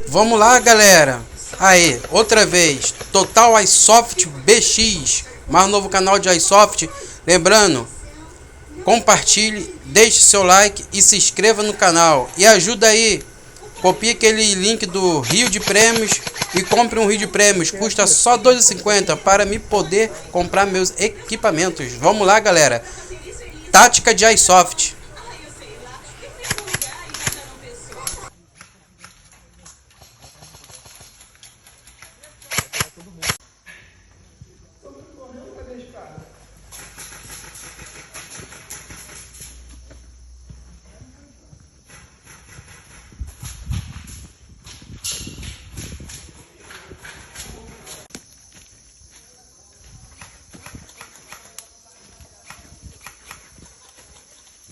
Vamos lá, galera. Aí, outra vez, Total Airsoft BX, mais novo canal de Airsoft. Lembrando, compartilhe, deixe seu like e se inscreva no canal. E ajuda aí, copie aquele link do Rio de Prêmios e compre um Rio de Prêmios. Custa só R$ 2,50 para me poder comprar meus equipamentos. Vamos lá, galera. Tática de Airsoft.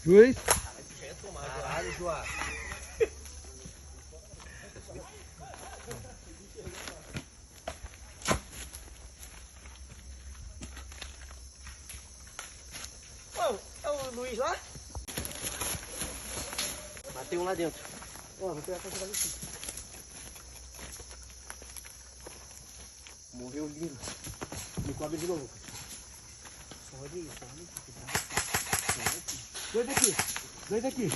Juiz? Caralho, João. É o Luiz lá? Matei um lá dentro. Ó, vou pegar pra jogar aqui. Morreu lindo. Me cobre de novo. Pode ir, pode ir. Dois aqui. Dois aqui.